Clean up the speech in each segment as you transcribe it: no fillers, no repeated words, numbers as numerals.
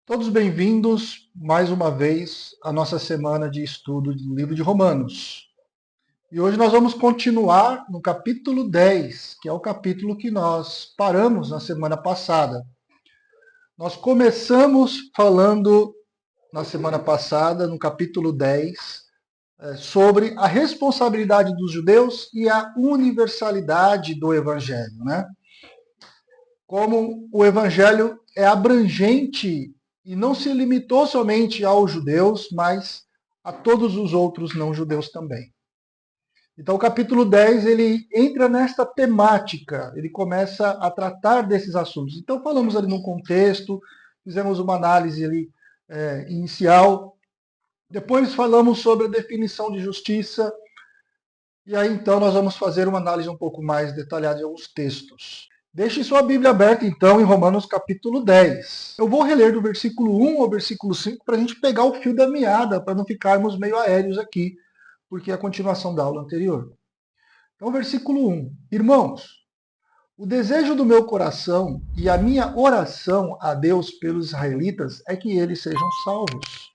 Todos bem-vindos mais uma vez à nossa semana de estudo do livro de Romanos. E hoje nós vamos continuar no capítulo 10, que é o capítulo que nós paramos na semana passada. Nós começamos falando na semana passada, no capítulo 10, sobre a responsabilidade dos judeus e a universalidade do evangelho, né? Como o evangelho é abrangente e não se limitou somente aos judeus, mas a todos os outros não-judeus também. Então o capítulo 10 ele entra nesta temática, ele começa a tratar desses assuntos. Então falamos ali no contexto, fizemos uma análise ali, inicial, depois falamos sobre a definição de justiça, e aí então nós vamos fazer uma análise um pouco mais detalhada de alguns textos. Deixe sua Bíblia aberta, então, em Romanos capítulo 10. Eu vou reler do versículo 1 ao versículo 5 para a gente pegar o fio da meada, para não ficarmos meio aéreos aqui, porque é a continuação da aula anterior. Então, versículo 1. Irmãos, o desejo do meu coração e a minha oração a Deus pelos israelitas é que eles sejam salvos.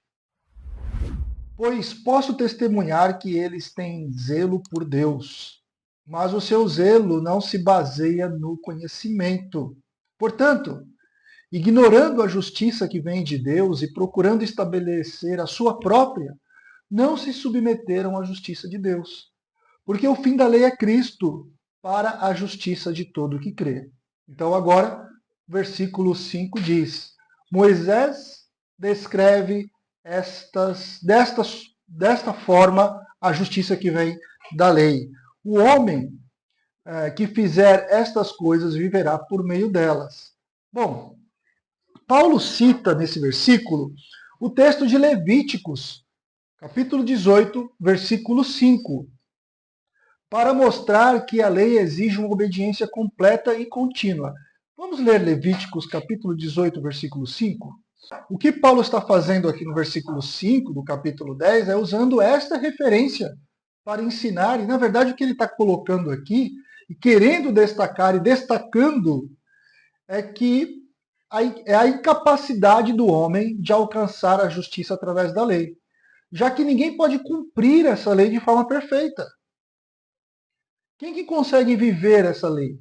Pois posso testemunhar que eles têm zelo por Deus, mas o seu zelo não se baseia no conhecimento. Portanto, ignorando a justiça que vem de Deus e procurando estabelecer a sua própria, não se submeteram à justiça de Deus. Porque o fim da lei é Cristo, para a justiça de todo o que crê. Então agora, versículo 5 diz: Moisés descreve desta forma a justiça que vem da lei. O homem que fizer estas coisas viverá por meio delas. Bom, Paulo cita nesse versículo o texto de Levíticos, capítulo 18, versículo 5, para mostrar que a lei exige uma obediência completa e contínua. Vamos ler Levíticos, capítulo 18, versículo 5? O que Paulo está fazendo aqui no versículo 5 do capítulo 10 é usando esta referência para ensinar, e na verdade o que ele está colocando aqui, e querendo destacar e destacando, é que é a incapacidade do homem de alcançar a justiça através da lei, já que ninguém pode cumprir essa lei de forma perfeita. Quem que consegue viver essa lei?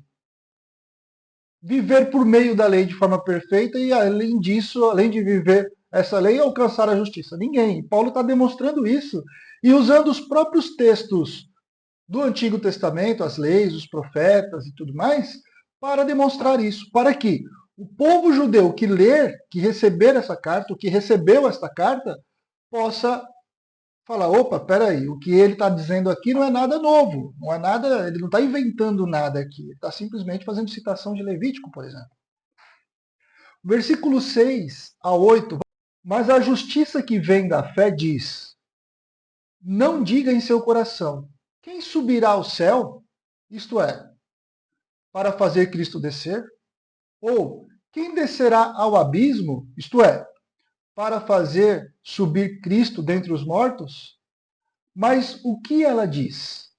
Viver por meio da lei de forma perfeita e, além disso, além de viver essa lei, alcançar a justiça? Ninguém. Paulo está demonstrando isso e usando os próprios textos do Antigo Testamento, as leis, os profetas e tudo mais, para demonstrar isso. Para que o povo judeu que ler, que receber essa carta, o que recebeu esta carta, possa falar, opa, peraí, o que ele está dizendo aqui não é nada novo, não é nada, ele não está inventando nada aqui, ele está simplesmente fazendo citação de Levítico, por exemplo. Versículo 6 a 8, mas a justiça que vem da fé diz, não diga em seu coração, quem subirá ao céu, isto é, para fazer Cristo descer? Ou quem descerá ao abismo, isto é, para fazer subir Cristo dentre os mortos? Mas o que ela diz?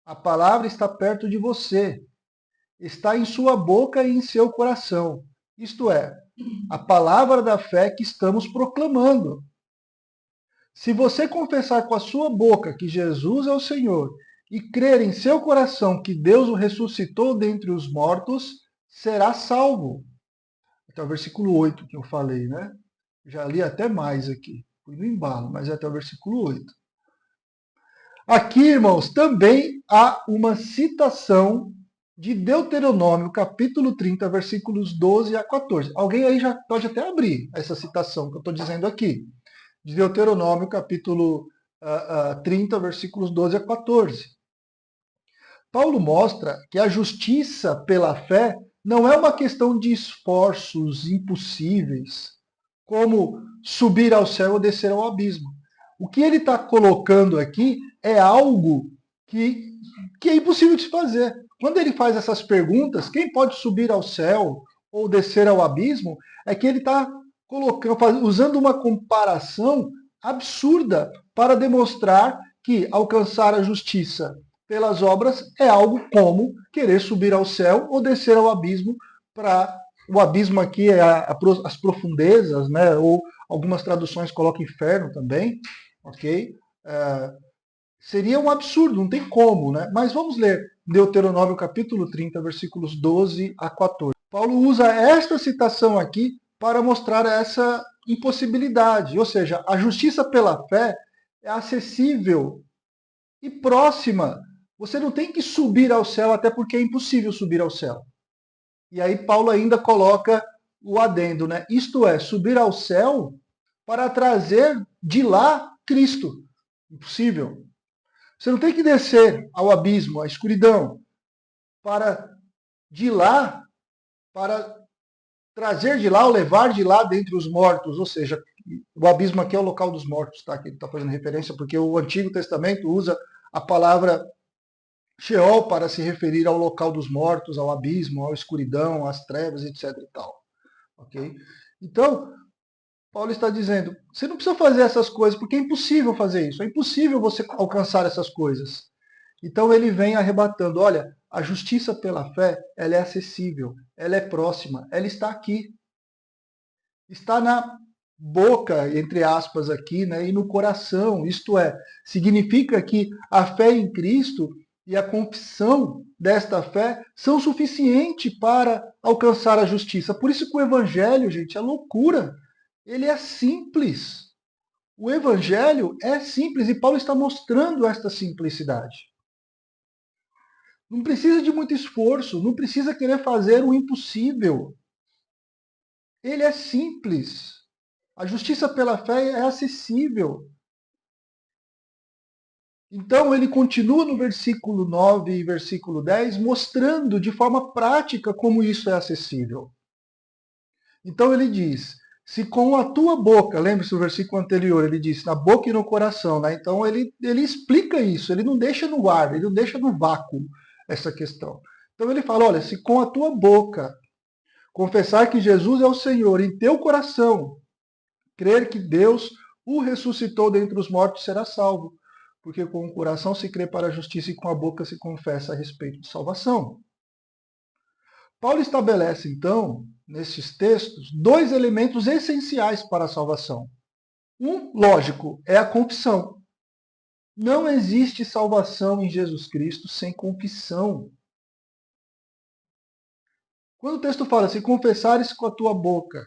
A palavra está perto de você, está em sua boca e em seu coração. Isto é, a palavra da fé que estamos proclamando. Se você confessar com a sua boca que Jesus é o Senhor e crer em seu coração que Deus o ressuscitou dentre os mortos, será salvo. Até o versículo 8 que eu falei, né? Já li até mais aqui. Fui no embalo, mas é até o versículo 8. Aqui, irmãos, também há uma citação de Deuteronômio, capítulo 30, versículos 12 a 14. Alguém aí já pode até abrir essa citação que eu estou dizendo aqui. De Deuteronômio, capítulo 30, versículos 12 a 14. Paulo mostra que a justiça pela fé não é uma questão de esforços impossíveis, como subir ao céu ou descer ao abismo. O que ele está colocando aqui é algo que é impossível de se fazer. Quando ele faz essas perguntas, quem pode subir ao céu ou descer ao abismo, é que ele está usando uma comparação absurda para demonstrar que alcançar a justiça pelas obras é algo como querer subir ao céu ou descer ao abismo para o abismo aqui é as profundezas, né? Ou algumas traduções colocam inferno também, ok? Seria um absurdo, não tem como, né? Mas vamos ler Deuteronômio capítulo 30, versículos 12 a 14. Paulo usa esta citação aqui para mostrar essa impossibilidade, ou seja, a justiça pela fé é acessível e próxima. Você não tem que subir ao céu, até porque é impossível subir ao céu. E aí Paulo ainda coloca o adendo, né? Isto é, subir ao céu para trazer de lá Cristo. Impossível. Você não tem que descer ao abismo, à escuridão, para de lá, para trazer de lá ou levar de lá dentre os mortos. Ou seja, o abismo aqui é o local dos mortos, tá? Que ele está fazendo referência, porque o Antigo Testamento usa a palavra Sheol para se referir ao local dos mortos, ao abismo, à escuridão, às trevas, etc. e tal. Ok? Então, Paulo está dizendo, você não precisa fazer essas coisas, porque é impossível fazer isso. É impossível você alcançar essas coisas. Então ele vem arrebatando, olha, a justiça pela fé, ela é acessível, ela é próxima, ela está aqui. Está na boca, entre aspas aqui, né, e no coração. Isto é, significa que a fé em Cristo e a confissão desta fé são suficientes para alcançar a justiça. Por isso que o evangelho, gente, é loucura. Ele é simples. O evangelho é simples e Paulo está mostrando esta simplicidade. Não precisa de muito esforço, não precisa querer fazer o impossível. Ele é simples. A justiça pela fé é acessível. Então ele continua no versículo 9 e versículo 10, mostrando de forma prática como isso é acessível. Então ele diz, se com a tua boca, lembre-se do versículo anterior, ele disse na boca e no coração, né? Então ele explica isso, ele não deixa no ar, ele não deixa no vácuo essa questão. Então ele fala, olha, se com a tua boca confessar que Jesus é o Senhor, em teu coração crer que Deus o ressuscitou dentre os mortos, será salvo. Porque com o coração se crê para a justiça e com a boca se confessa a respeito de salvação. Paulo estabelece, então, nesses textos, dois elementos essenciais para a salvação. Um, lógico, é a confissão. Não existe salvação em Jesus Cristo sem confissão. Quando o texto fala, se confessares com a tua boca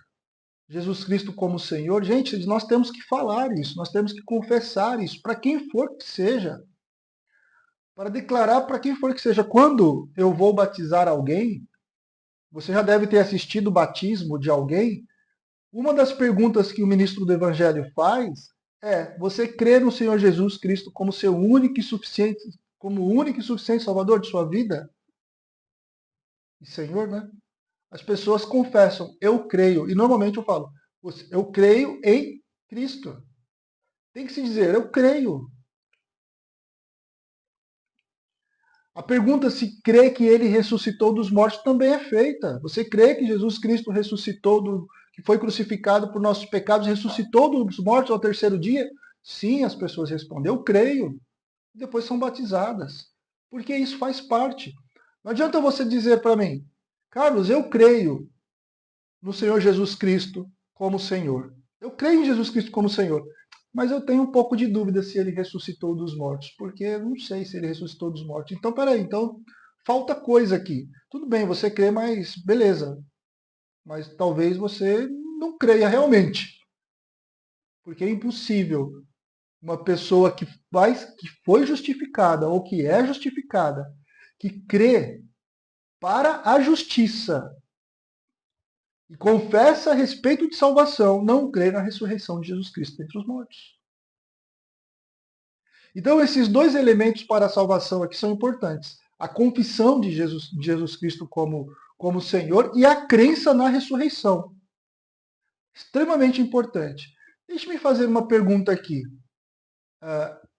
Jesus Cristo como Senhor, gente, nós temos que falar isso, nós temos que confessar isso, para quem for que seja. Para declarar para quem for que seja. Quando eu vou batizar alguém, você já deve ter assistido o batismo de alguém. Uma das perguntas que o ministro do Evangelho faz é: você crê no Senhor Jesus Cristo como seu único e suficiente, como o único e suficiente Salvador de sua vida? E Senhor, né? As pessoas confessam, eu creio. E normalmente eu falo, eu creio em Cristo. Tem que se dizer, eu creio. A pergunta se crê que ele ressuscitou dos mortos também é feita. Você crê que Jesus Cristo ressuscitou, que foi crucificado por nossos pecados, ressuscitou dos mortos ao terceiro dia? Sim, as pessoas respondem, eu creio. Depois são batizadas. Porque isso faz parte. Não adianta você dizer para mim, Carlos, eu creio no Senhor Jesus Cristo como Senhor. Eu creio em Jesus Cristo como Senhor. Mas eu tenho um pouco de dúvida se ele ressuscitou dos mortos, porque eu não sei se ele ressuscitou dos mortos. Então, peraí, então falta coisa aqui. Tudo bem, você crê, mas beleza. Mas talvez você não creia realmente. Porque é impossível uma pessoa que foi justificada ou que é justificada, que crê para a justiça e confessa a respeito de salvação, não crê na ressurreição de Jesus Cristo dentre os mortos. Então, esses dois elementos para a salvação aqui são importantes. A confissão de Jesus Cristo como Senhor e a crença na ressurreição. Extremamente importante. Deixe-me fazer uma pergunta aqui.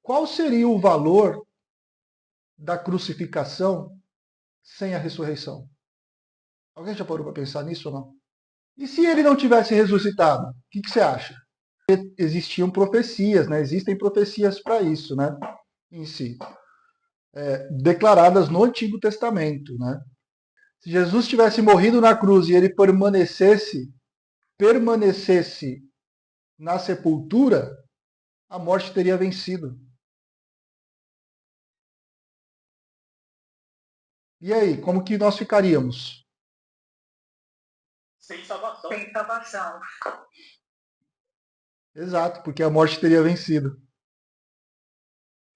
Qual seria o valor da crucificação sem a ressurreição? Alguém já parou para pensar nisso ou não? E se ele não tivesse ressuscitado? O que você acha? Existiam profecias, né? Existem profecias para isso, né? Em si. Declaradas no Antigo Testamento, né? Se Jesus tivesse morrido na cruz e ele permanecesse na sepultura, a morte teria vencido. E aí, como que nós ficaríamos? Sem salvação. Sem salvação. Exato, porque a morte teria vencido.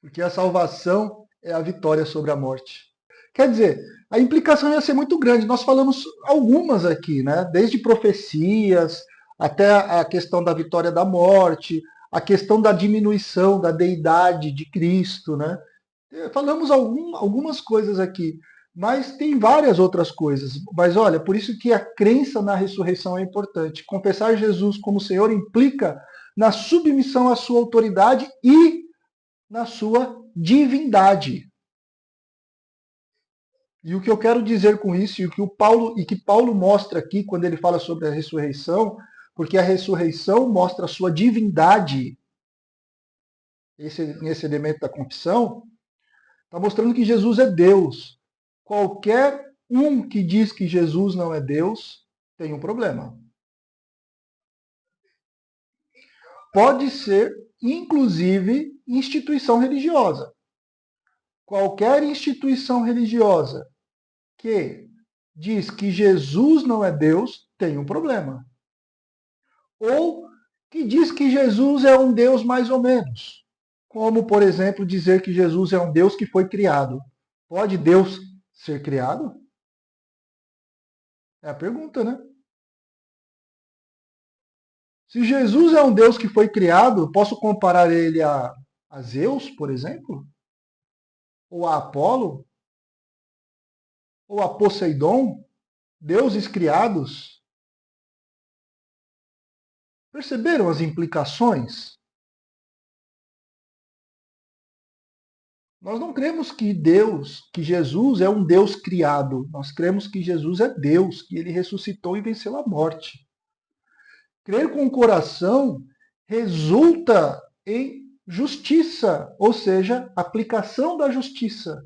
Porque a salvação é a vitória sobre a morte. Quer dizer, a implicação ia ser muito grande. Nós falamos algumas aqui, né? Desde profecias até a questão da vitória da morte, a questão da diminuição da deidade de Cristo, né? Falamos algumas coisas aqui, mas tem várias outras coisas. Mas olha, por isso que a crença na ressurreição é importante. Confessar Jesus como Senhor implica na submissão à sua autoridade e na sua divindade. E o que eu quero dizer com isso, e que Paulo mostra aqui quando ele fala sobre a ressurreição, porque a ressurreição mostra a sua divindade, esse elemento da confissão, está mostrando que Jesus é Deus. Qualquer um que diz que Jesus não é Deus tem um problema. Pode ser, inclusive, instituição religiosa. Qualquer instituição religiosa que diz que Jesus não é Deus tem um problema. Ou que diz que Jesus é um Deus mais ou menos. Como, por exemplo, dizer que Jesus é um Deus que foi criado. Pode Deus ser criado? É a pergunta, né? Se Jesus é um Deus que foi criado, posso comparar ele a Zeus, por exemplo? Ou a Apolo? Ou a Poseidon? Deuses criados? Perceberam as implicações? Nós não cremos que que Jesus é um Deus criado. Nós cremos que Jesus é Deus, que ele ressuscitou e venceu a morte. Crer com o coração resulta em justiça, ou seja, aplicação da justiça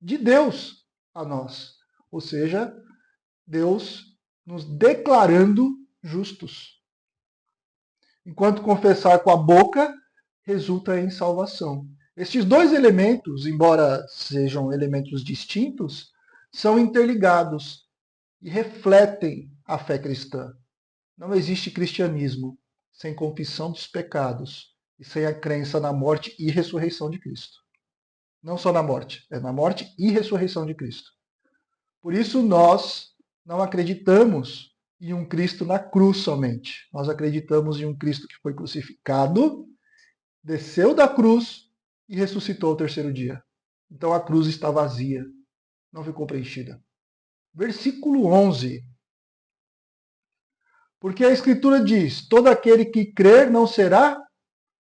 de Deus a nós. Ou seja, Deus nos declarando justos. Enquanto confessar com a boca resulta em salvação. Estes dois elementos, embora sejam elementos distintos, são interligados e refletem a fé cristã. Não existe cristianismo sem confissão dos pecados e sem a crença na morte e ressurreição de Cristo. Não só na morte, é na morte e ressurreição de Cristo. Por isso nós não acreditamos em um Cristo na cruz somente. Nós acreditamos em um Cristo que foi crucificado, desceu da cruz e ressuscitou ao terceiro dia. Então a cruz está vazia, não ficou preenchida. Versículo 11. Porque a Escritura diz: todo aquele que crer não será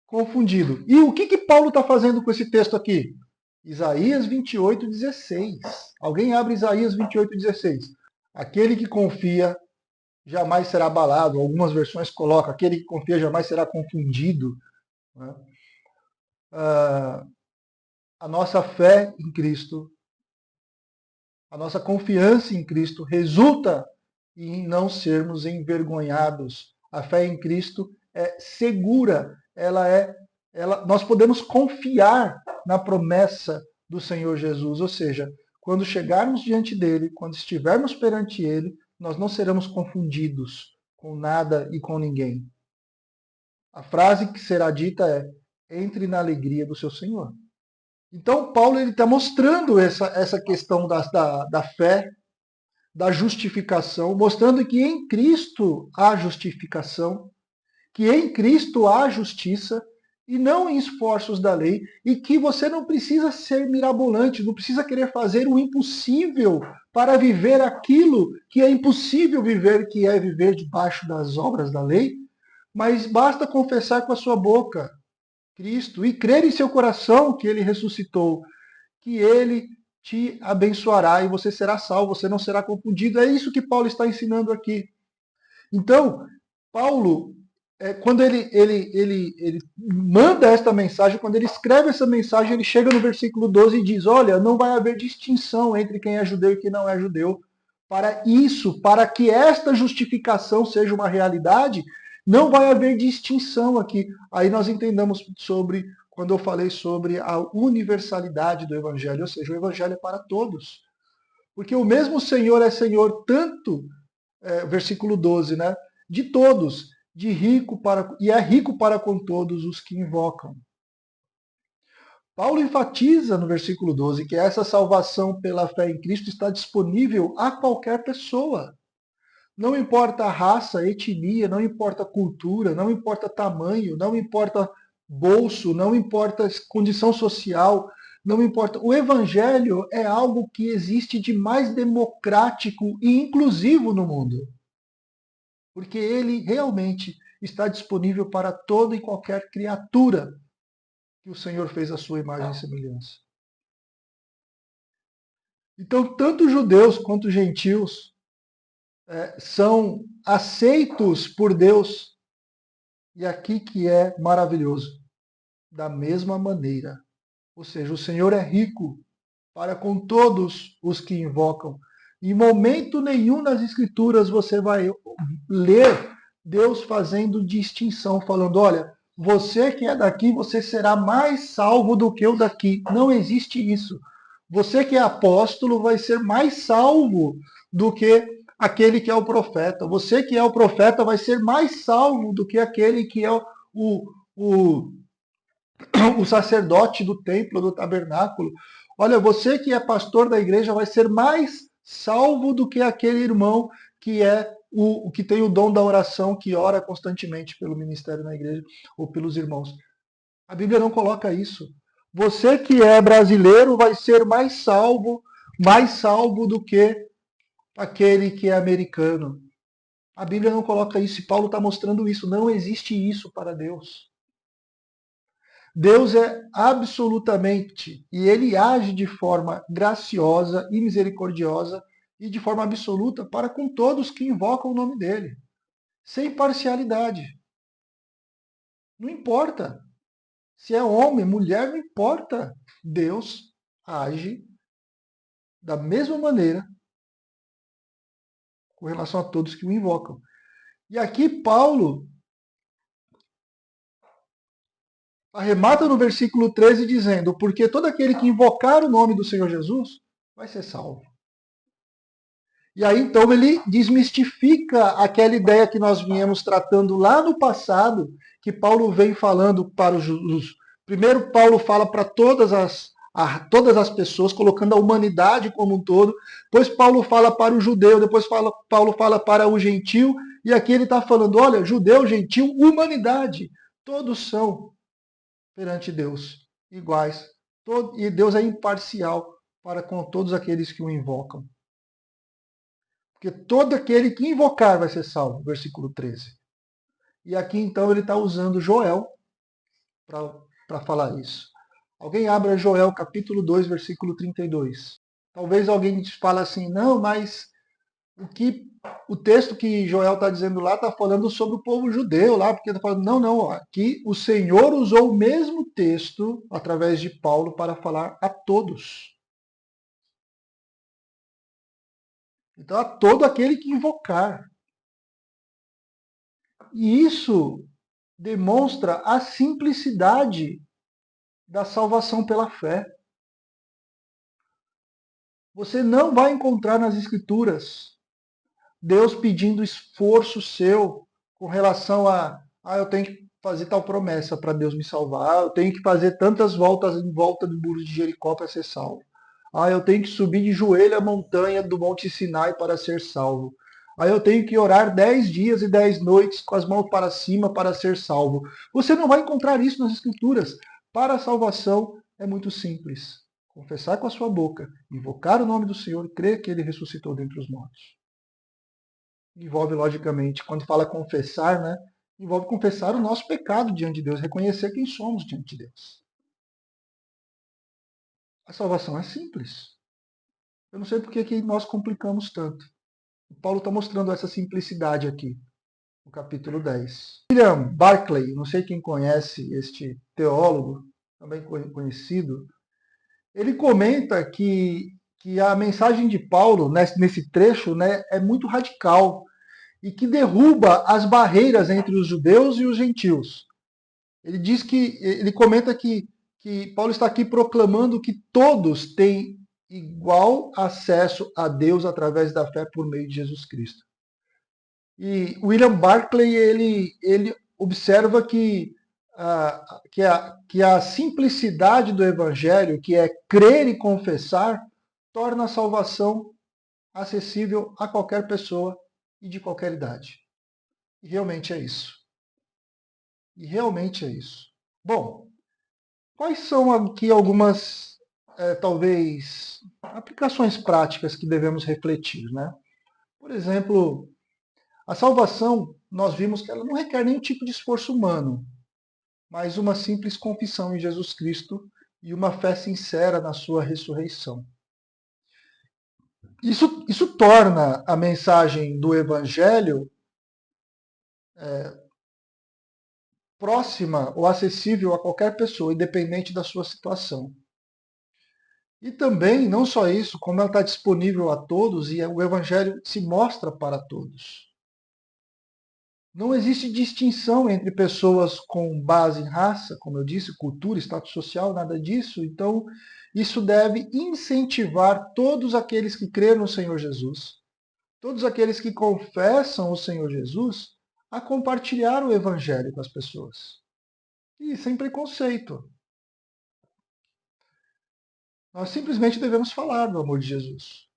confundido. E o que Paulo está fazendo com esse texto aqui? Isaías 28:16. Alguém abre Isaías 28:16. Aquele que confia jamais será abalado. Algumas versões colocam: aquele que confia jamais será confundido. Né? A nossa fé em Cristo, a nossa confiança em Cristo resulta em não sermos envergonhados. A fé em Cristo é segura, nós podemos confiar na promessa do Senhor Jesus, ou seja, quando chegarmos diante dele, quando estivermos perante ele, nós não seremos confundidos com nada e com ninguém. A frase que será dita é: entre na alegria do seu Senhor. Então, Paulo está mostrando essa questão da fé, da justificação, mostrando que em Cristo há justificação, que em Cristo há justiça, e não em esforços da lei, e que você não precisa ser mirabolante, não precisa querer fazer o impossível para viver aquilo que é impossível viver, que é viver debaixo das obras da lei, mas basta confessar com a sua boca Cristo e crer em seu coração que ele ressuscitou, que ele te abençoará e você será salvo, você não será confundido. É isso que Paulo está ensinando aqui. Então, Paulo, quando ele manda esta mensagem, quando ele escreve essa mensagem, ele chega no versículo 12 e diz: olha, não vai haver distinção entre quem é judeu e quem não é judeu. Para isso, para que esta justificação seja uma realidade, não vai haver distinção aqui. Aí nós entendamos sobre, quando eu falei sobre a universalidade do Evangelho, ou seja, o Evangelho é para todos. Porque o mesmo Senhor é Senhor tanto, versículo 12, né? De todos, de rico para, e é rico para com todos os que invocam. Paulo enfatiza no versículo 12 que essa salvação pela fé em Cristo está disponível a qualquer pessoa. Não importa a raça, a etnia, não importa a cultura, não importa tamanho, não importa bolso, não importa condição social, não importa. O evangelho é algo que existe de mais democrático e inclusivo no mundo. Porque ele realmente está disponível para toda e qualquer criatura que o Senhor fez a sua imagem e semelhança. Então, tanto judeus quanto gentios são aceitos por Deus. E aqui que é maravilhoso. Da mesma maneira. Ou seja, o Senhor é rico para com todos os que invocam. Em momento nenhum nas Escrituras você vai ler Deus fazendo distinção, falando: olha, você que é daqui, você será mais salvo do que o daqui. Não existe isso. Você que é apóstolo vai ser mais salvo do que aquele que é o profeta. Você que é o profeta vai ser mais salvo do que aquele que é o, o sacerdote do templo, do tabernáculo. Olha, você que é pastor da igreja vai ser mais salvo do que aquele irmão que é o que tem o dom da oração, que ora constantemente pelo ministério na igreja ou pelos irmãos. A Bíblia não coloca isso. Você que é brasileiro vai ser mais salvo do que aquele que é americano. A Bíblia não coloca isso e Paulo está mostrando isso. Não existe isso para Deus. Deus é absolutamente, e ele age de forma graciosa e misericordiosa e de forma absoluta para com todos que invocam o nome dele, sem parcialidade. Não importa se é homem, mulher, não importa. Deus age da mesma maneira com relação a todos que o invocam. E aqui Paulo arremata no versículo 13 dizendo: porque todo aquele que invocar o nome do Senhor Jesus vai ser salvo. E aí então ele desmistifica aquela ideia que nós viemos tratando lá no passado, que Paulo vem falando para os. Primeiro, Paulo fala para todas as pessoas, colocando a humanidade como um todo. Depois, Paulo fala para o judeu. Depois, Paulo fala para o gentil. E aqui ele está falando: olha, judeu, gentil, humanidade. Todos são perante Deus iguais. E Deus é imparcial para com todos aqueles que o invocam. Porque todo aquele que invocar vai ser salvo, versículo 13. E aqui então ele está usando Joel para falar isso. Alguém abra Joel capítulo 2, versículo 32. Talvez alguém fale assim: não, mas o texto que Joel está dizendo lá está falando sobre o povo judeu lá, porque está falando, não, aqui o Senhor usou o mesmo texto através de Paulo para falar a todos. Então, a todo aquele que invocar. E isso demonstra a simplicidade da salvação pela fé. Você não vai encontrar nas Escrituras Deus pedindo esforço seu com relação a eu tenho que fazer tal promessa para Deus me salvar, eu tenho que fazer tantas voltas em volta do muro de Jericó para ser salvo. Eu tenho que subir de joelho a montanha do Monte Sinai para ser salvo. Eu tenho que orar 10 dias e 10 noites com as mãos para cima para ser salvo. Você não vai encontrar isso nas Escrituras. Para a salvação é muito simples. Confessar com a sua boca, invocar o nome do Senhor e crer que Ele ressuscitou dentre os mortos. Envolve, logicamente, quando fala confessar, né? Envolve confessar o nosso pecado diante de Deus, reconhecer quem somos diante de Deus. A salvação é simples. Eu não sei por que nós complicamos tanto. O Paulo está mostrando essa simplicidade aqui, no capítulo 10. William Barclay, não sei quem conhece este teólogo, também conhecido, ele comenta que que a mensagem de Paulo nesse trecho, né, é muito radical e que derruba as barreiras entre os judeus e os gentios. Ele comenta que Paulo está aqui proclamando que todos têm igual acesso a Deus através da fé por meio de Jesus Cristo. E William Barclay ele observa que a simplicidade do Evangelho, que é crer e confessar, torna a salvação acessível a qualquer pessoa e de qualquer idade. E realmente é isso. E realmente é isso. Bom, quais são aqui algumas, talvez, aplicações práticas que devemos refletir, né? Por exemplo, a salvação, nós vimos que ela não requer nenhum tipo de esforço humano, mas uma simples confissão em Jesus Cristo e uma fé sincera na sua ressurreição. Isso torna a mensagem do Evangelho próxima ou acessível a qualquer pessoa, independente da sua situação. E também, não só isso, como ela está disponível a todos e o Evangelho se mostra para todos. Não existe distinção entre pessoas com base em raça, como eu disse, cultura, status social, nada disso. Então, isso deve incentivar todos aqueles que creram no Senhor Jesus, todos aqueles que confessam o Senhor Jesus, a compartilhar o Evangelho com as pessoas. E sem preconceito. Nós simplesmente devemos falar do amor de Jesus.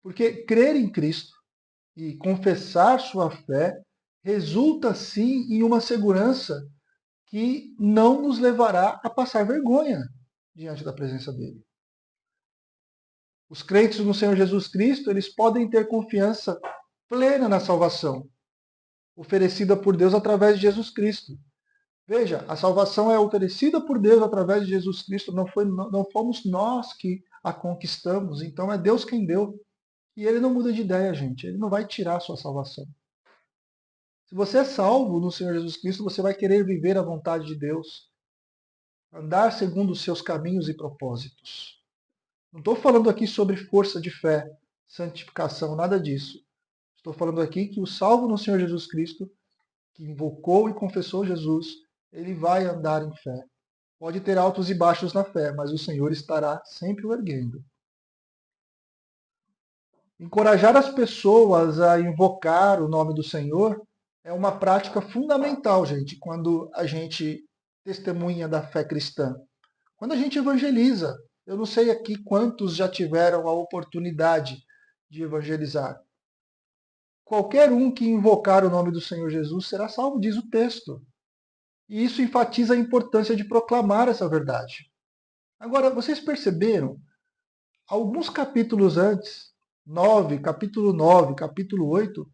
Porque crer em Cristo e confessar sua fé resulta sim em uma segurança que não nos levará a passar vergonha diante da presença dele. Os crentes no Senhor Jesus Cristo, eles podem ter confiança plena na salvação oferecida por Deus através de Jesus Cristo. Veja, a salvação é oferecida por Deus através de Jesus Cristo, não fomos nós que a conquistamos, então é Deus quem deu. E ele não muda de ideia, gente, ele não vai tirar a sua salvação. Se você é salvo no Senhor Jesus Cristo, você vai querer viver a vontade de Deus, andar segundo os seus caminhos e propósitos. Não estou falando aqui sobre força de fé, santificação, nada disso. Estou falando aqui que o salvo no Senhor Jesus Cristo, que invocou e confessou Jesus, ele vai andar em fé. Pode ter altos e baixos na fé, mas o Senhor estará sempre o erguendo. Encorajar as pessoas a invocar o nome do Senhor é uma prática fundamental, gente, quando a gente testemunha da fé cristã. Quando a gente evangeliza. Eu não sei aqui quantos já tiveram a oportunidade de evangelizar. Qualquer um que invocar o nome do Senhor Jesus será salvo, diz o texto. E isso enfatiza a importância de proclamar essa verdade. Agora, vocês perceberam? Alguns capítulos antes, capítulo 9, capítulo 8,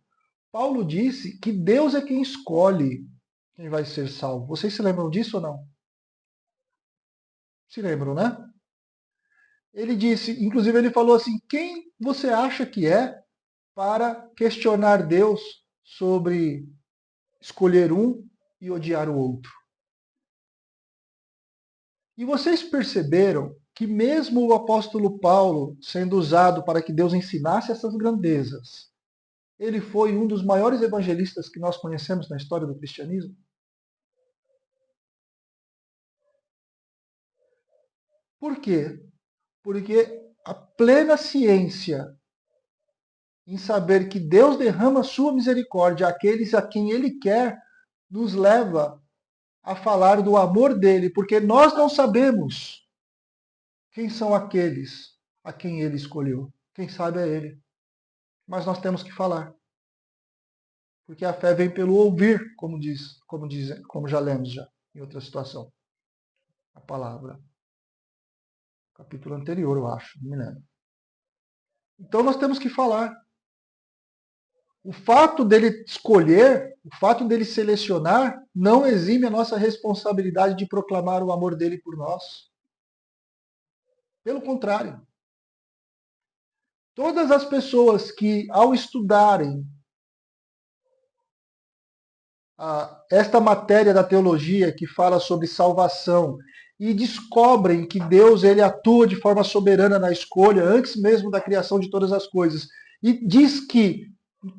Paulo disse que Deus é quem escolhe quem vai ser salvo. Vocês se lembram disso ou não? Se lembram, né? Ele disse, inclusive ele falou assim, quem você acha que é para questionar Deus sobre escolher um e odiar o outro? E vocês perceberam que mesmo o apóstolo Paulo, sendo usado para que Deus ensinasse essas grandezas, ele foi um dos maiores evangelistas que nós conhecemos na história do cristianismo? Por quê? Porque a plena ciência em saber que Deus derrama sua misericórdia àqueles a quem Ele quer, nos leva a falar do amor dele, porque nós não sabemos quem são aqueles a quem Ele escolheu. Quem sabe é Ele. Mas nós temos que falar. Porque a fé vem pelo ouvir, como já lemos já em outra situação. A palavra. Capítulo anterior, eu acho, não me lembro. Então nós temos que falar. O fato dele escolher, o fato dele selecionar, não exime a nossa responsabilidade de proclamar o amor dele por nós. Pelo contrário. Todas as pessoas que, ao estudarem esta matéria da teologia que fala sobre salvação e descobrem que Deus ele atua de forma soberana na escolha, antes mesmo da criação de todas as coisas, e diz que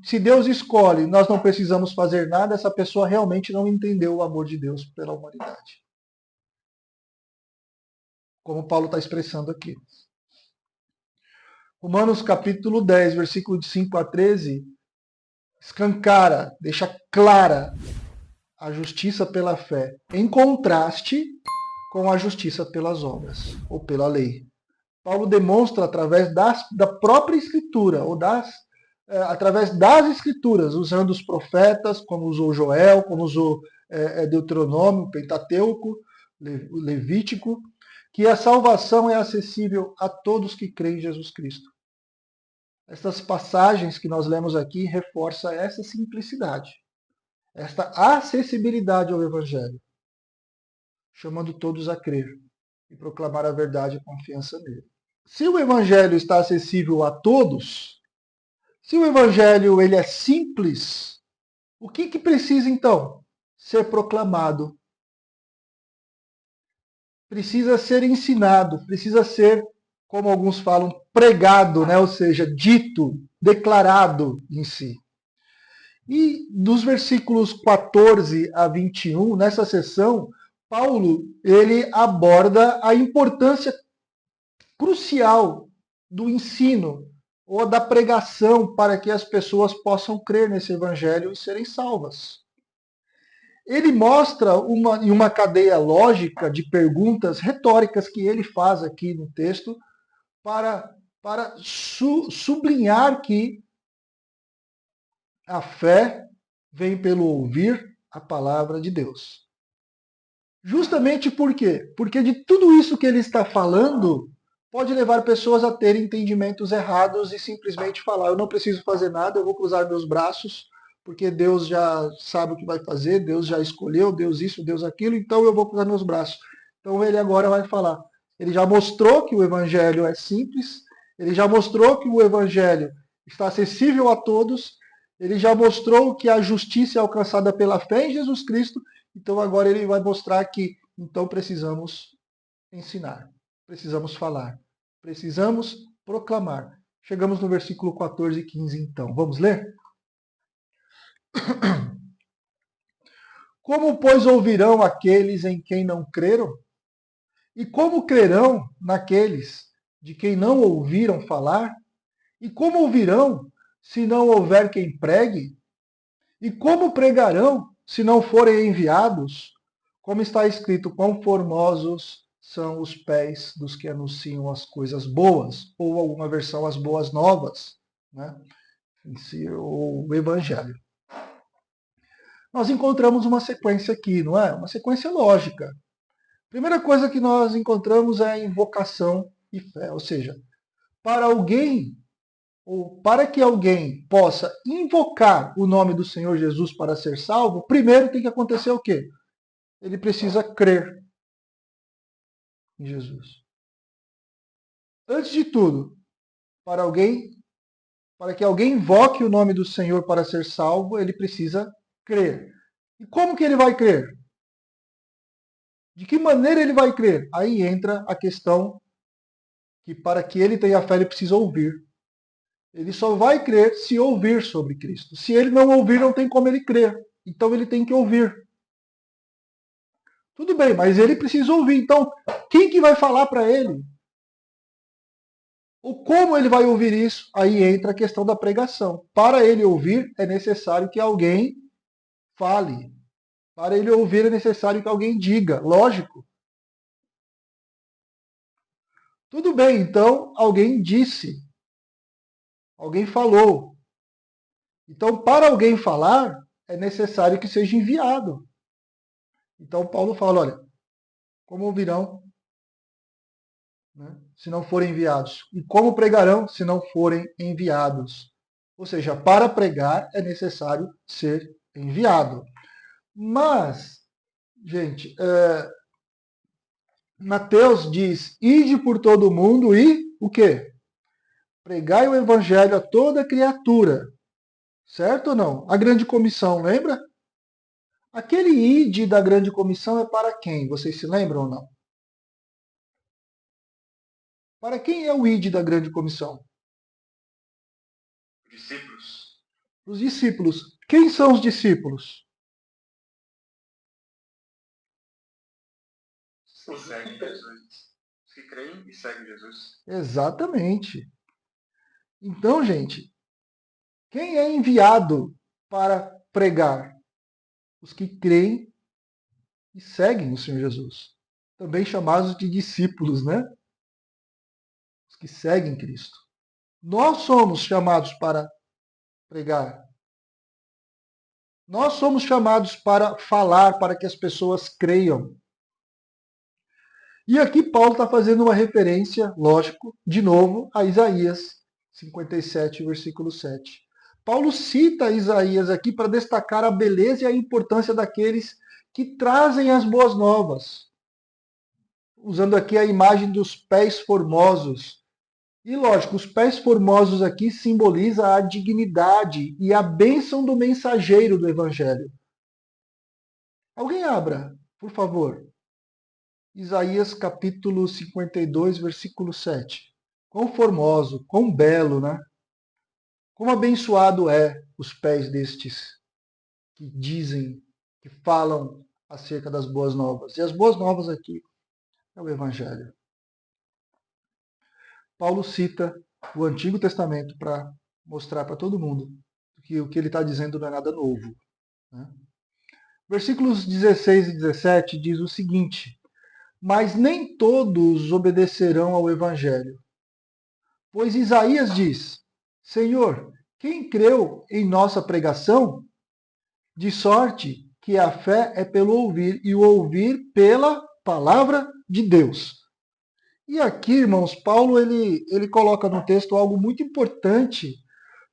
se Deus escolhe, nós não precisamos fazer nada, essa pessoa realmente não entendeu o amor de Deus pela humanidade. Como Paulo está expressando aqui. Romanos capítulo 10, versículo de 5 a 13, escancara, deixa clara a justiça pela fé, em contraste com a justiça pelas obras, ou pela lei. Paulo demonstra através da própria escritura, ou através das escrituras, usando os profetas, como usou Joel, como usou Deuteronômio, Pentateuco, Levítico, que a salvação é acessível a todos que creem em Jesus Cristo. Estas passagens que nós lemos aqui reforçam essa simplicidade, esta acessibilidade ao Evangelho, chamando todos a crer e proclamar a verdade e confiança nele. Se o Evangelho está acessível a todos, se o Evangelho ele é simples, o que precisa então ser proclamado? Precisa ser ensinado, precisa ser, como alguns falam, pregado, né? Ou seja, dito, declarado em si. E dos versículos 14 a 21, nessa sessão, Paulo ele aborda a importância crucial do ensino ou da pregação para que as pessoas possam crer nesse evangelho e serem salvas. Ele mostra em uma cadeia lógica de perguntas retóricas que ele faz aqui no texto para sublinhar que a fé vem pelo ouvir a palavra de Deus. Justamente por quê? Porque de tudo isso que ele está falando, pode levar pessoas a terem entendimentos errados e simplesmente falar, eu não preciso fazer nada, eu vou cruzar meus braços, porque Deus já sabe o que vai fazer, Deus já escolheu, Deus isso, Deus aquilo, então eu vou cruzar meus braços. Então ele agora vai falar. Ele já mostrou que o evangelho é simples, ele já mostrou que o evangelho está acessível a todos, ele já mostrou que a justiça é alcançada pela fé em Jesus Cristo, então agora ele vai mostrar que então precisamos ensinar, precisamos falar, precisamos proclamar. Chegamos no versículo 14 e 15 então. Vamos ler? Como, pois, ouvirão aqueles em quem não creram? E como crerão naqueles de quem não ouviram falar? E como ouvirão se não houver quem pregue? E como pregarão se não forem enviados? Como está escrito, quão formosos são os pés dos que anunciam as coisas boas, ou alguma versão, as boas novas, né? Em si, o Evangelho. Nós encontramos uma sequência aqui, não é? Uma sequência lógica. Primeira coisa que nós encontramos é a invocação e fé, ou seja, para alguém, ou para que alguém possa invocar o nome do Senhor Jesus para ser salvo, primeiro tem que acontecer o quê? Ele precisa crer em Jesus. Antes de tudo, para que alguém invoque o nome do Senhor para ser salvo, ele precisa crer. E como que ele vai crer? De que maneira ele vai crer? Aí entra a questão que para que ele tenha fé, ele precisa ouvir. Ele só vai crer se ouvir sobre Cristo. Se ele não ouvir, não tem como ele crer. Então ele tem que ouvir. Tudo bem, mas ele precisa ouvir. Então, quem que vai falar para ele? Ou como ele vai ouvir isso? Aí entra a questão da pregação. Para ele ouvir, é necessário que alguém fale. Para ele ouvir, é necessário que alguém diga. Lógico. Tudo bem, então alguém disse. Alguém falou. Então, para alguém falar, é necessário que seja enviado. Então, Paulo fala, olha, como ouvirão, né, se não forem enviados? E como pregarão se não forem enviados? Ou seja, para pregar é necessário ser enviado. Mas, gente, Mateus diz, ide por todo o mundo e o quê? Pregai o evangelho a toda criatura. Certo ou não? A grande comissão, lembra? Aquele ide da grande comissão é para quem? Vocês se lembram ou não? Para quem é o ID da grande comissão? Discípulos. Os discípulos. Quem são os discípulos? Os que seguem Jesus. Os que creem e seguem Jesus. Exatamente. Então, gente, quem é enviado para pregar? Os que creem e seguem o Senhor Jesus. Também chamados de discípulos, né? Os que seguem Cristo. Nós somos chamados para pregar. Nós somos chamados para falar, para que as pessoas creiam. E aqui Paulo está fazendo uma referência, lógico, de novo, a Isaías 57, versículo 7. Paulo cita Isaías aqui para destacar a beleza e a importância daqueles que trazem as boas novas. Usando aqui a imagem dos pés formosos. E lógico, os pés formosos aqui simbolizam a dignidade e a bênção do mensageiro do Evangelho. Alguém abra, por favor. Isaías capítulo 52, versículo 7. Quão formoso, quão belo, né? Quão abençoado é os pés destes que dizem, que falam acerca das boas novas. E as boas novas aqui é o Evangelho. Paulo cita o Antigo Testamento para mostrar para todo mundo que o que ele está dizendo não é nada novo. Né? Versículos 16 e 17 diz o seguinte: mas nem todos obedecerão ao Evangelho. Pois Isaías diz: Senhor, quem creu em nossa pregação? De sorte que a fé é pelo ouvir, e o ouvir pela palavra de Deus. E aqui, irmãos, Paulo ele coloca no texto algo muito importante,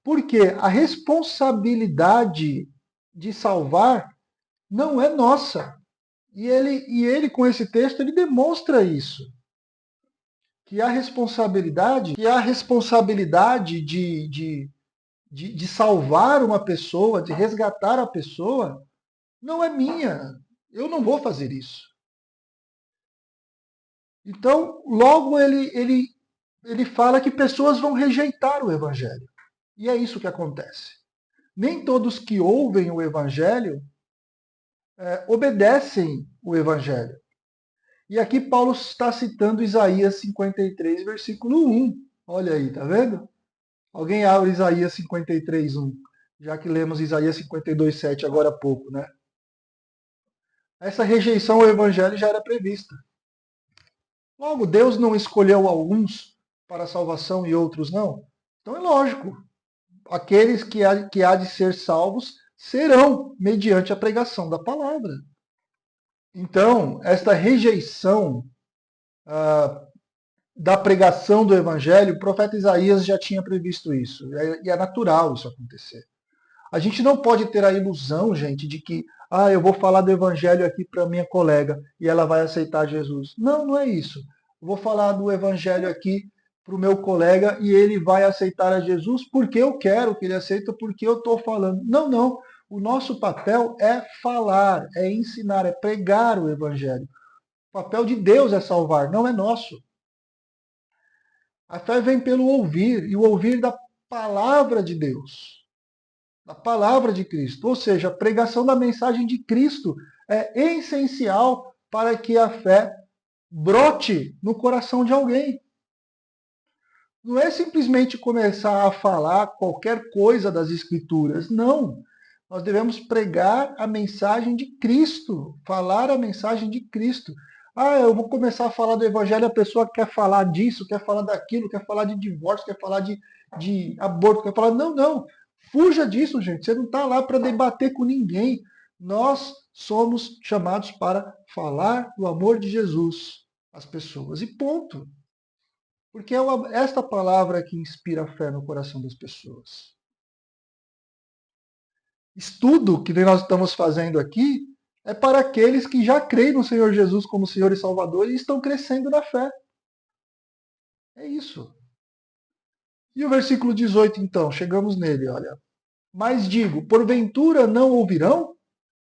porque a responsabilidade de salvar não é nossa. E ele com esse texto, ele demonstra isso. Que a responsabilidade de salvar uma pessoa, de resgatar a pessoa, não é minha. Eu não vou fazer isso. Então, logo ele fala que pessoas vão rejeitar o Evangelho. E é isso que acontece. Nem todos que ouvem o Evangelho obedecem o Evangelho. E aqui Paulo está citando Isaías 53, versículo 1. Olha aí, tá vendo? Alguém abre Isaías 53, 1. Já que lemos Isaías 52, 7 agora há pouco, né? Essa rejeição ao Evangelho já era prevista. Logo, Deus não escolheu alguns para a salvação e outros não. Então é lógico, aqueles que há de ser salvos serão mediante a pregação da palavra. Então, esta rejeição da pregação do Evangelho, o profeta Isaías já tinha previsto isso. E é natural isso acontecer. A gente não pode ter a ilusão, gente, de que eu vou falar do Evangelho aqui para minha colega e ela vai aceitar Jesus. Não, não é isso. Eu vou falar do Evangelho aqui para o meu colega e ele vai aceitar a Jesus porque eu quero que ele aceite, porque eu estou falando. Não, não. O nosso papel é falar, é ensinar, é pregar o Evangelho. O papel de Deus é salvar, não é nosso. A fé vem pelo ouvir, e o ouvir da palavra de Deus, da palavra de Cristo. Ou seja, a pregação da mensagem de Cristo é essencial para que a fé brote no coração de alguém. Não é simplesmente começar a falar qualquer coisa das Escrituras. Não. Nós devemos pregar a mensagem de Cristo, falar a mensagem de Cristo. Eu vou começar a falar do Evangelho, a pessoa quer falar disso, quer falar daquilo, quer falar de divórcio, quer falar de aborto, quer falar. Não, não. Fuja disso, gente. Você não está lá para debater com ninguém. Nós somos chamados para falar do amor de Jesus às pessoas. E ponto. Porque é esta palavra que inspira a fé no coração das pessoas. Estudo que nós estamos fazendo aqui é para aqueles que já creem no Senhor Jesus como Senhor e Salvador e estão crescendo na fé. É isso. E o versículo 18, então, chegamos nele, olha. Mas digo, porventura não ouvirão?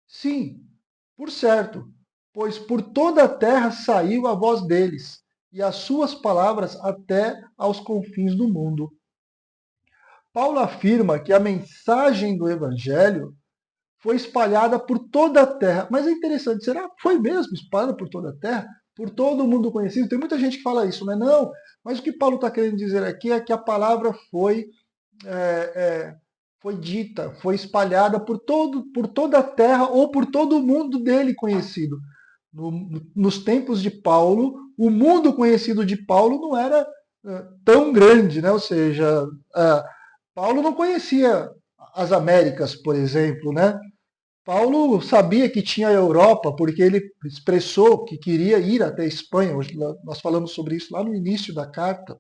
Sim, por certo, pois por toda a terra saiu a voz deles, e as suas palavras até aos confins do mundo. Paulo afirma que a mensagem do Evangelho foi espalhada por toda a terra. Mas é interessante, será que foi mesmo espalhada por toda a terra? Por todo mundo conhecido? Tem muita gente que fala isso, né? Não, mas o que Paulo está querendo dizer aqui é que a palavra foi dita, foi espalhada por toda a terra ou por todo o mundo dele conhecido. Nos tempos de Paulo, o mundo conhecido de Paulo não era tão grande, né? Ou seja, Paulo não conhecia as Américas, por exemplo, né? Paulo sabia que tinha a Europa, porque ele expressou que queria ir até a Espanha. Hoje nós falamos sobre isso lá no início da carta.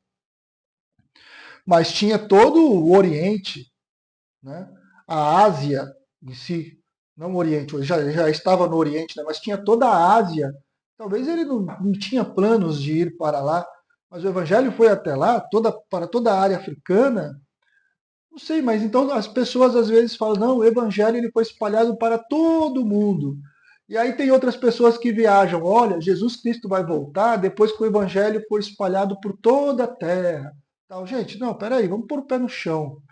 Mas tinha todo o Oriente, né? A Ásia em si, não o Oriente, ele já estava no Oriente, né? Mas tinha toda a Ásia. Talvez ele não tinha planos de ir para lá, mas o Evangelho foi até lá, para toda a área africana. Não sei, mas então as pessoas às vezes falam, não, o Evangelho ele foi espalhado para todo mundo. E aí tem outras pessoas que viajam, olha, Jesus Cristo vai voltar depois que o Evangelho for espalhado por toda a terra. Tal. Gente, não, peraí, vamos pôr o pé no chão.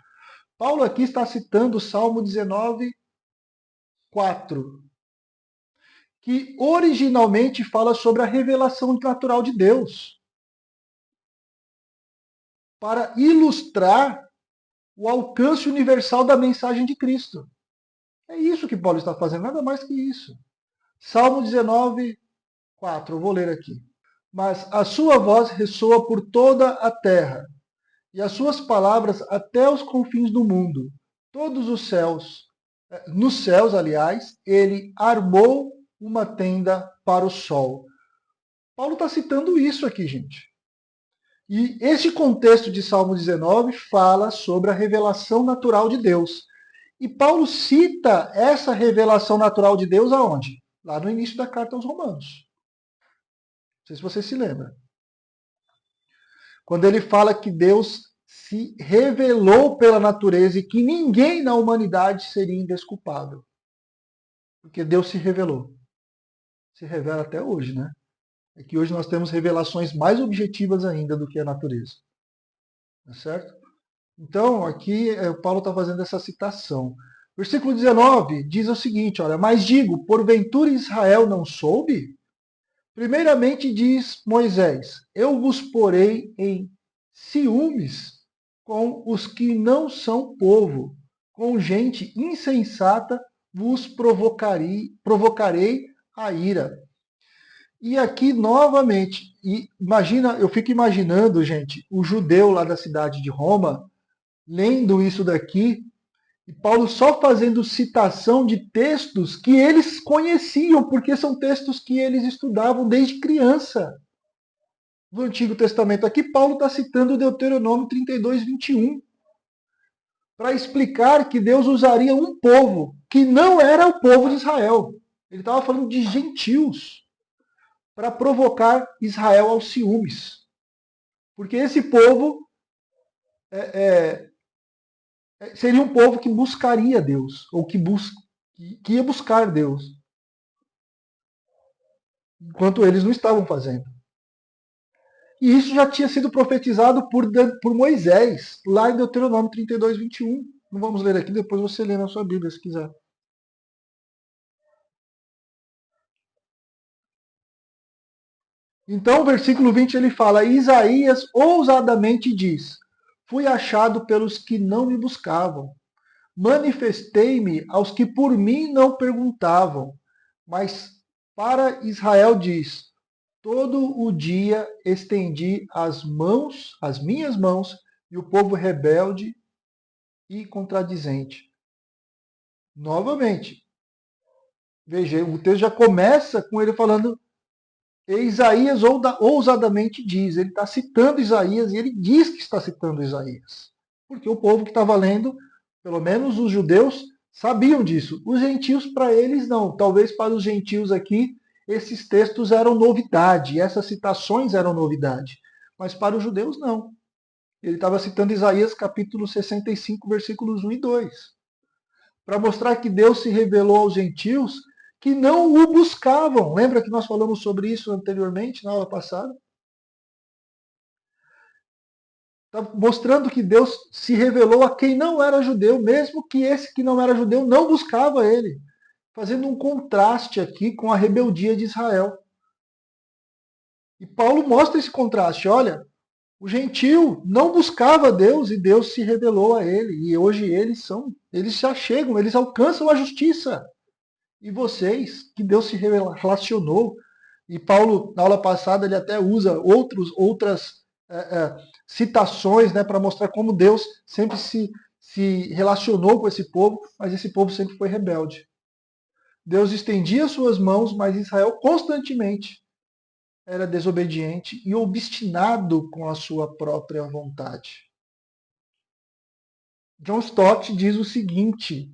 Paulo aqui está citando o Salmo 19, 4, que originalmente fala sobre a revelação natural de Deus, para ilustrar o alcance universal da mensagem de Cristo. É isso que Paulo está fazendo, nada mais que isso. Salmo 19, 4, eu vou ler aqui. Mas a sua voz ressoa por toda a terra, e as suas palavras até os confins do mundo. Todos os céus, nos céus, aliás, ele armou uma tenda para o sol. Paulo está citando isso aqui, gente. E esse contexto de Salmo 19 fala sobre a revelação natural de Deus. E Paulo cita essa revelação natural de Deus aonde? Lá no início da carta aos Romanos. Não sei se você se lembra. Quando ele fala que Deus se revelou pela natureza e que ninguém na humanidade seria indesculpável. Porque Deus se revelou. Se revela até hoje, né? É que hoje nós temos revelações mais objetivas ainda do que a natureza. Tá certo? Então, aqui Paulo está fazendo essa citação. Versículo 19 diz o seguinte, olha, mas digo, porventura Israel não soube? Primeiramente diz Moisés, eu vos porei em ciúmes com os que não são povo, com gente insensata vos provocarei a ira. E aqui novamente, imagina, eu fico imaginando, gente, o judeu lá da cidade de Roma, lendo isso daqui, e Paulo só fazendo citação de textos que eles conheciam, porque são textos que eles estudavam desde criança. No Antigo Testamento, aqui Paulo está citando Deuteronômio 32, 21, para explicar que Deus usaria um povo que não era o povo de Israel. Ele estava falando de gentios, para provocar Israel aos ciúmes. Porque esse povo seria um povo que buscaria Deus, ou que ia buscar Deus, enquanto eles não estavam fazendo. E isso já tinha sido profetizado por Moisés, lá em Deuteronômio 32, 21. Não vamos ler aqui, depois você lê na sua Bíblia, se quiser. Então, o versículo 20 ele fala: Isaías ousadamente diz: fui achado pelos que não me buscavam. Manifestei-me aos que por mim não perguntavam. Mas para Israel diz: todo o dia estendi as minhas mãos, e o povo rebelde e contradizente. Novamente, veja, o texto já começa com ele falando, e Isaías ousadamente diz, ele está citando Isaías e ele diz que está citando Isaías. Porque o povo que estava lendo, pelo menos os judeus, sabiam disso. Os gentios, para eles, não. Talvez para os gentios aqui, esses textos eram novidade, essas citações eram novidade. Mas para os judeus, não. Ele estava citando Isaías capítulo 65, versículos 1 e 2. Para mostrar que Deus se revelou aos gentios que não o buscavam. Lembra que nós falamos sobre isso anteriormente, na aula passada? Está mostrando que Deus se revelou a quem não era judeu, mesmo que esse que não era judeu não buscava ele. Fazendo um contraste aqui com a rebeldia de Israel. E Paulo mostra esse contraste. Olha, o gentio não buscava Deus e Deus se revelou a ele. E hoje eles já chegam, eles alcançam a justiça. E vocês, que Deus se relacionou, e Paulo, na aula passada, ele até usa outras citações, né, para mostrar como Deus sempre se relacionou com esse povo, mas esse povo sempre foi rebelde. Deus estendia suas mãos, mas Israel constantemente era desobediente e obstinado com a sua própria vontade. John Stott diz o seguinte,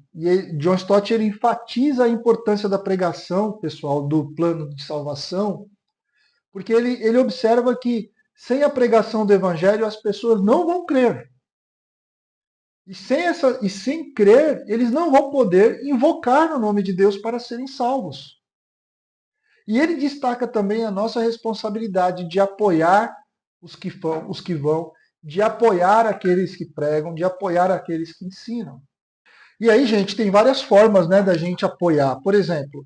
John Stott ele enfatiza a importância da pregação, pessoal, do plano de salvação, porque ele observa que sem a pregação do evangelho as pessoas não vão crer. E sem crer, eles não vão poder invocar o nome de Deus para serem salvos. E ele destaca também a nossa responsabilidade de apoiar os que vão, de apoiar aqueles que pregam, de apoiar aqueles que ensinam. E aí, gente, tem várias formas, né, da gente apoiar. Por exemplo,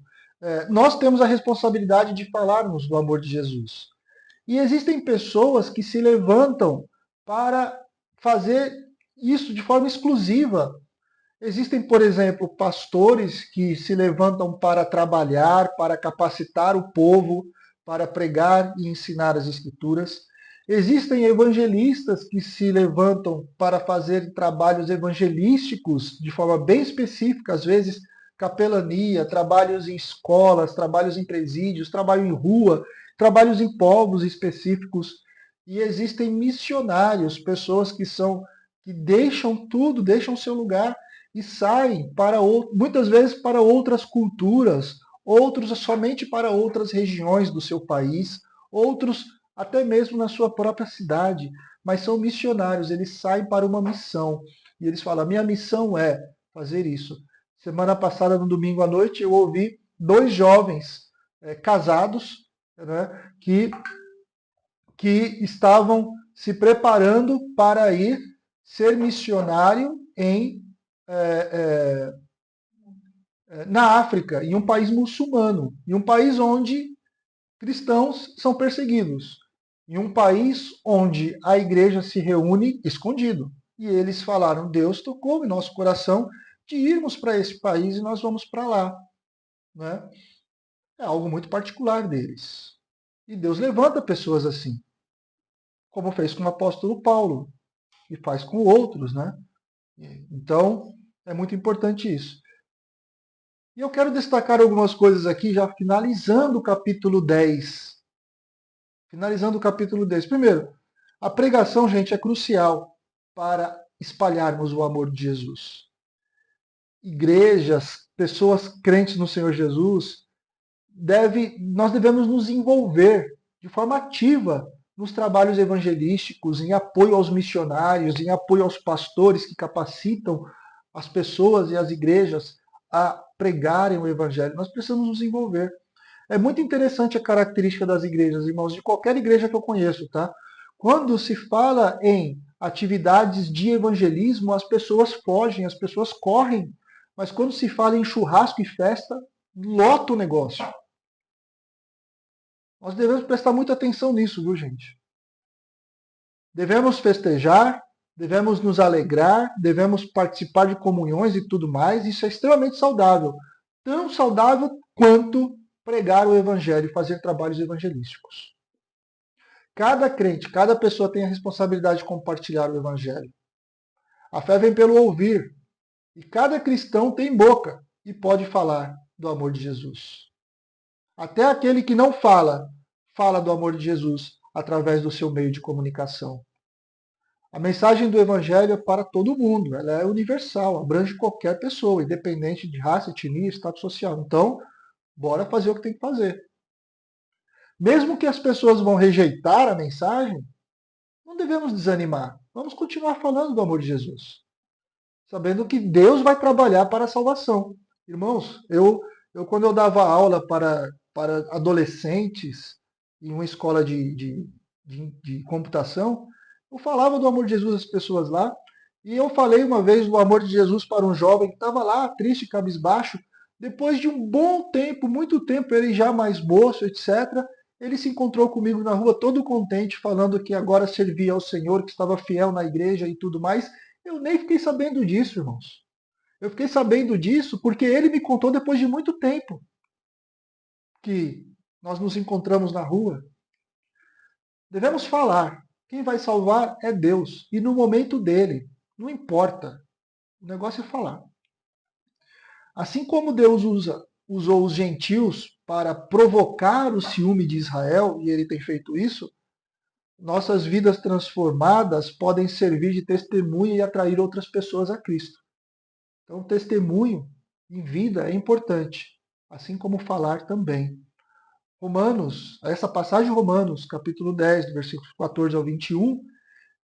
nós temos a responsabilidade de falarmos do amor de Jesus. E existem pessoas que se levantam para fazer isso de forma exclusiva. Existem, por exemplo, pastores que se levantam para trabalhar, para capacitar o povo, para pregar e ensinar as Escrituras. Existem evangelistas que se levantam para fazer trabalhos evangelísticos de forma bem específica, às vezes capelania, trabalhos em escolas, trabalhos em presídios, trabalho em rua, trabalhos em povos específicos. E existem missionários, pessoas que deixam tudo, deixam seu lugar e saem para muitas vezes para outras culturas, outros somente para outras regiões do seu país, outros até mesmo na sua própria cidade, mas são missionários, eles saem para uma missão. E eles falam: a minha missão é fazer isso. Semana passada, no domingo à noite, eu ouvi 2 jovens casados, né, que estavam se preparando para ir ser missionário na África, em um país muçulmano, em um país onde cristãos são perseguidos, em um país onde a igreja se reúne escondido. E eles falaram: Deus tocou em nosso coração de irmos para esse país e nós vamos para lá. Né? É algo muito particular deles. E Deus levanta pessoas assim, como fez com o apóstolo Paulo e faz com outros. Né? Então, é muito importante isso. E eu quero destacar algumas coisas aqui, já finalizando o capítulo 10. Finalizando o capítulo 10. Primeiro, a pregação, gente, é crucial para espalharmos o amor de Jesus. Igrejas, pessoas crentes no Senhor Jesus, nós devemos nos envolver de forma ativa nos trabalhos evangelísticos, em apoio aos missionários, em apoio aos pastores que capacitam as pessoas e as igrejas a pregarem o evangelho. Nós precisamos nos envolver. É muito interessante a característica das igrejas, irmãos, de qualquer igreja que eu conheço, tá? Quando se fala em atividades de evangelismo, as pessoas fogem, as pessoas correm. Mas quando se fala em churrasco e festa, lota o negócio. Nós devemos prestar muita atenção nisso, viu, gente? Devemos festejar, devemos nos alegrar, devemos participar de comunhões e tudo mais. Isso é extremamente saudável. Tão saudável quanto pregar o evangelho e fazer trabalhos evangelísticos. Cada crente, cada pessoa tem a responsabilidade de compartilhar o evangelho. A fé vem pelo ouvir. E cada cristão tem boca e pode falar do amor de Jesus. Até aquele que não fala do amor de Jesus através do seu meio de comunicação. A mensagem do evangelho é para todo mundo, ela é universal, abrange qualquer pessoa, independente de raça, etnia, status social. Então, bora fazer o que tem que fazer. Mesmo que as pessoas vão rejeitar a mensagem, não devemos desanimar. Vamos continuar falando do amor de Jesus, sabendo que Deus vai trabalhar para a salvação. Irmãos, quando eu dava aula para adolescentes em uma escola de computação, Eu falava do amor de Jesus às pessoas lá, e eu falei uma vez do amor de Jesus para um jovem que estava lá, triste, cabisbaixo. Depois de um bom tempo, muito tempo, ele já mais moço, etc., ele se encontrou comigo na rua todo contente, falando que agora servia ao Senhor, que estava fiel na igreja e tudo mais. Eu nem fiquei sabendo disso, irmãos. Eu fiquei sabendo disso porque ele me contou depois de muito tempo que nós nos encontramos na rua. Devemos falar. Quem vai salvar é Deus. E no momento dele. Não importa. O negócio é falar. Assim como Deus usou os gentios para provocar o ciúme de Israel, e ele tem feito isso, nossas vidas transformadas podem servir de testemunha e atrair outras pessoas a Cristo. Então, testemunho em vida é importante, assim como falar também. Romanos, essa passagem de Romanos, capítulo 10, do versículo 14 ao 21,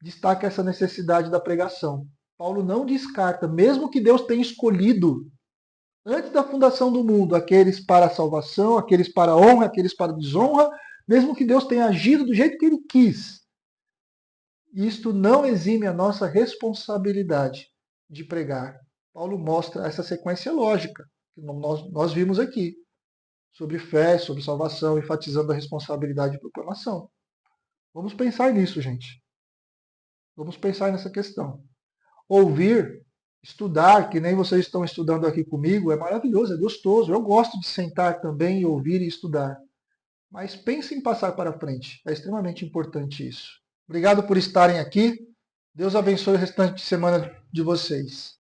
destaca essa necessidade da pregação. Paulo não descarta, mesmo que Deus tenha escolhido, antes da fundação do mundo, aqueles para a salvação, aqueles para a honra, aqueles para a desonra, mesmo que Deus tenha agido do jeito que ele quis, isto não exime a nossa responsabilidade de pregar. Paulo mostra essa sequência lógica que nós vimos aqui, sobre fé, sobre salvação, enfatizando a responsabilidade de proclamação. Vamos pensar nisso, gente. Vamos pensar nessa questão. Ouvir, estudar, que nem vocês estão estudando aqui comigo, é maravilhoso, é gostoso. Eu gosto de sentar também e ouvir e estudar. Mas pense em passar para frente. É extremamente importante isso. Obrigado por estarem aqui. Deus abençoe o restante de semana de vocês.